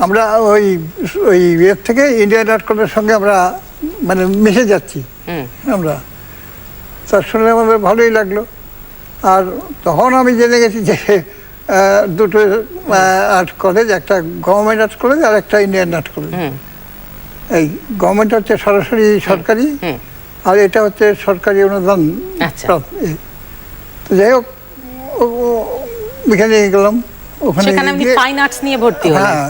আমরা ওই ওই ইয়ের থেকে ইন্ডিয়ান আর্ট কলেজের সঙ্গে আমরা মানে মিশে যাচ্ছি আমরা। তার শুনে আমাদের ভালোই লাগলো। আর তখন আমি জেনে গেছি যে দুটো আর্ট কলেজ, একটা গভর্নমেন্ট আর্ট কলেজ আর একটা ইন্ডিয়ান আর্ট কলেজ। এই গভর্নমেন্ট হচ্ছে সরাসরি সরকারি, আর এটা হচ্ছে সরকারি অনুদান। তো যাই হোক, ওখানে গেলাম। সেখানে আপনি ফাইন আর্টস নিয়ে ভর্তি হলেন? হ্যাঁ,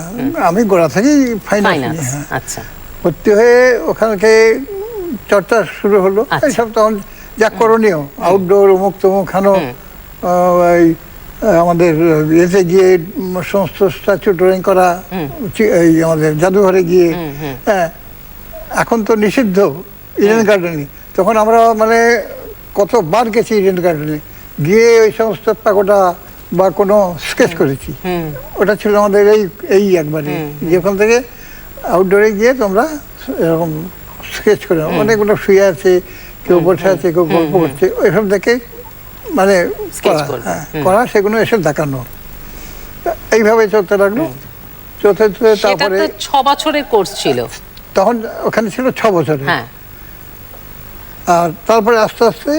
আমি গোড়া থেকেই ফাইন আর্টস। আচ্ছা। ভর্তি হয়ে ওখানে চর্চা শুরু হলো। এইসব তখন যা করণীয়, আউটডোর অমুক তমুক খানো, আমাদের ইয়েতে গিয়ে সমস্ত স্ট্যাচু ড্রয়িং করা, এই আমাদের জাদুঘরে গিয়ে। হ্যাঁ, এখন তো নিষিদ্ধ ইডেন গার্ডেনে। তখন আমরা মানে কতবার গেছি ইডেন গার্ডেনে, গিয়ে ওই সমস্ত পাকোটা বা কোনো স্কেচ করেছি। ওটা ছিল আমাদের এই একবারে, যেখান থেকে আউটডোরে গিয়ে তোমরা এরকম স্কেচ করে, অনেকগুলো শুয়ে আছে, কেউ বসে আছে, কেউ গল্প করছে, ওইসব দেখে মানে করা, সেগুলো এসে দেখানো। এইভাবে চলতে লাগলো। চলতে তারপরে 6 বছরের কোর্স ছিল তখন, ওখানে ছিল 6 বছরের। আর তারপরে আস্তে আস্তে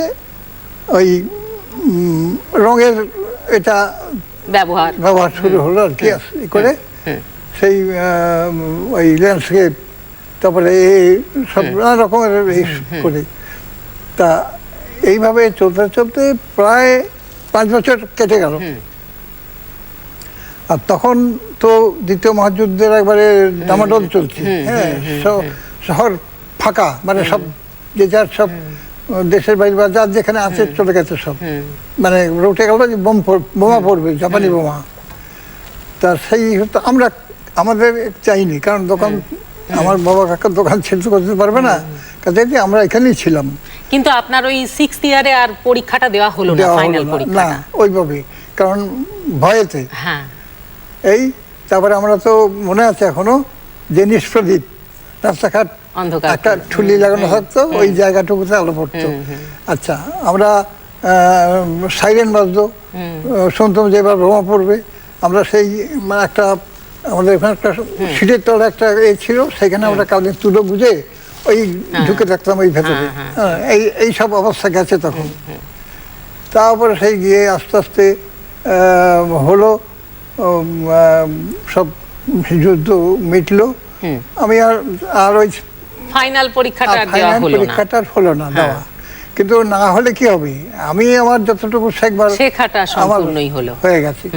ওই রঙের এটা ব্যবহার শুরু হলো আর কি করে, সেই ওই ল্যান্ডস্কেপ, তারপরে এই সব নানা রকমের করে। তা এইভাবে চলতে চলতে প্রায় 5 বছর কেটে গেল। আর তখন তো দ্বিতীয় মহাযুদ্ধের একবারে ডামাডোল চলছে। হ্যাঁ, শহর ফাঁকা, মানে সব যে যার সব দেশের বাইরে বা যার যেখানে আছে চলে গেছে সব, মানে রোটে গেল যে বোমা পড়বে, জাপানি বোমা। তা সেই হতো, আমরা আমাদের চাইনি, কারণ দোকান, আমার বাবা কাকার দোকান ছেড়ে করতে পারবে না, কাজে আমরা এখানেই ছিলাম। কিন্তু আপনার ওই 6th ইয়ারে আর পরীক্ষাটা দেওয়া হলো না, ফাইনাল পরীক্ষা না ওইভাবে, কারণ ভয়েতে। হ্যাঁ, এই তারপরে আমরা তো মনে আছে এখনো যে নিষ্প্রদীপ, রাস্তাঘাট একটা ঠুলি লাগানো থাকতো, ওই জায়গাটুকুতে আলো পড়তো। আচ্ছা, আমরা সাইরেন বাজতো, শুনতাম যে এবার বোমা পড়বে। আমরা সেই মানে একটা আমাদের এখানে একটা সিটের তলে একটা ছিল, সেখানে আমরা কালকে তুলো বুঝে ওই ঢুকে থাকতাম ওই ভেতরে। এই সব অবস্থা গেছে তখন। তারপরে সেই গিয়ে আস্তে আস্তে হলো, সব যুদ্ধ মিটলো। আমি আর ওই ফাইনাল পরীক্ষাটা হলো না দেওয়া। কিন্তু না হলে কি হবে, আমি আমার যতটুকু শেখাটা সম্পূর্ণই হয়ে গেছে।